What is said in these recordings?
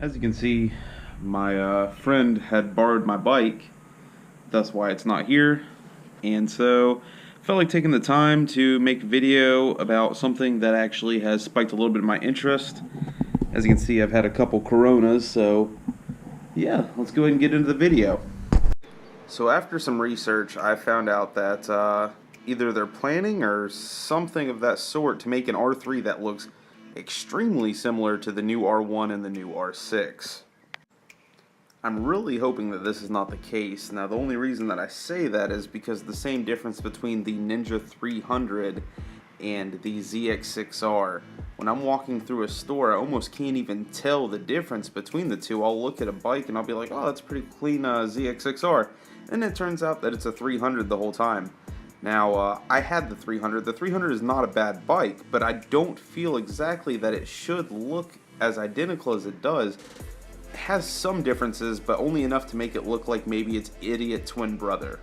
As you can see, my friend had borrowed my bike, that's why it's not here, and so I felt like taking the time to make a video about something that actually has spiked a little bit of my interest. As you can see, I've had a couple Coronas, so yeah, let's go ahead and get into the video. So after some research, I found out that either they're planning or something of that sort to make an R3 that looks extremely similar to the new R1 and the new R6. I'm really hoping that this is not the case. Now, the only reason that I say that is because the same difference between the Ninja 300 and the ZX6R. When I'm walking through a store, I almost can't even tell the difference between the two. I'll look at a bike and I'll be like, oh, that's a pretty clean ZX6R. And it turns out that it's a 300 the whole time. Now, I had the 300. The 300 is not a bad bike, but I don't feel exactly that it should look as identical as it does. It has some differences, but only enough to make it look like maybe its idiot twin brother.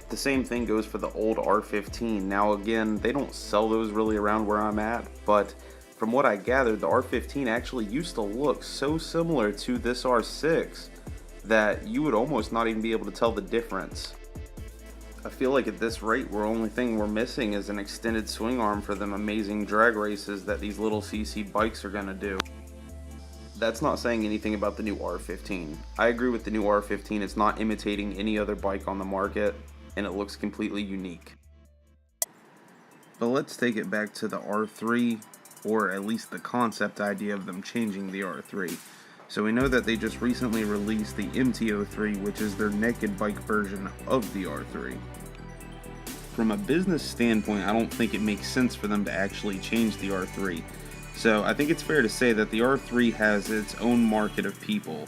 The same thing goes for the old R15. Now again, they don't sell those really around where I'm at, but from what I gathered, the R15 actually used to look so similar to this R6 that you would almost not even be able to tell the difference. I feel like at this rate, the only thing we're missing is an extended swing arm for them amazing drag races that these little CC bikes are gonna do. That's not saying anything about the new R15. I agree with the new R15, it's not imitating any other bike on the market, and it looks completely unique. But let's take it back to the R3, or at least the concept idea of them changing the R3. So we know that they just recently released the MT-03, which is their naked bike version of the R3. From a business standpoint, I don't think it makes sense for them to actually change the R3. So I think it's fair to say that the R3 has its own market of people.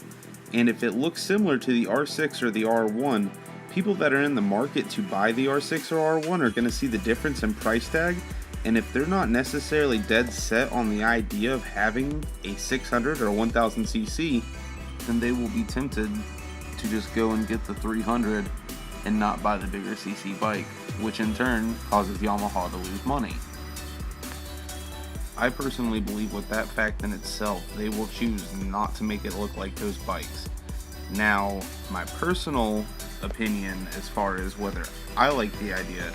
And if it looks similar to the R6 or the R1, people that are in the market to buy the R6 or R1 are going to see the difference in price tag. And if they're not necessarily dead set on the idea of having a 600 or 1000cc, then they will be tempted to just go and get the 300 and not buy the bigger cc bike, which in turn causes Yamaha to lose money. I personally believe with that fact in itself, they will choose not to make it look like those bikes. Now, my personal opinion as far as whether I like the idea,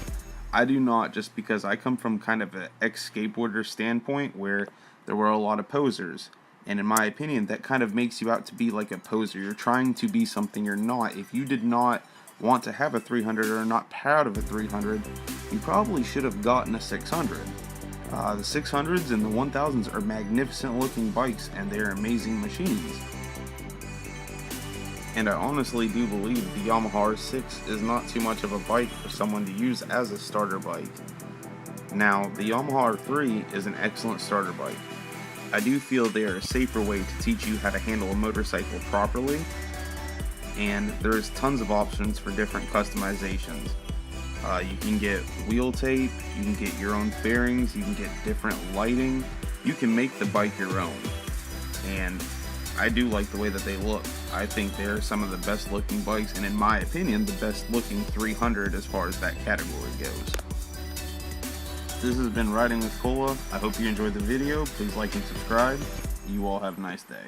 I do not, just because I come from kind of an ex-skateboarder standpoint where there were a lot of posers. And in my opinion, that kind of makes you out to be like a poser. You're trying to be something you're not. If you did not want to have a 300 or are not proud of a 300, you probably should have gotten a 600. The 600s and the 1000s are magnificent looking bikes and they're amazing machines. And I honestly do believe the Yamaha R6 is not too much of a bike for someone to use as a starter bike. Now, the Yamaha R3 is an excellent starter bike. I do feel they are a safer way to teach you how to handle a motorcycle properly, and there's tons of options for different customizations. You can get wheel tape, you can get your own fairings, you can get different lighting, you can make the bike your own. And I do like the way that they look. I think they're some of the best looking bikes, and in my opinion, the best looking 300 as far as that category goes. This has been Riding with Cola. I hope you enjoyed the video. Please like and subscribe. You all have a nice day.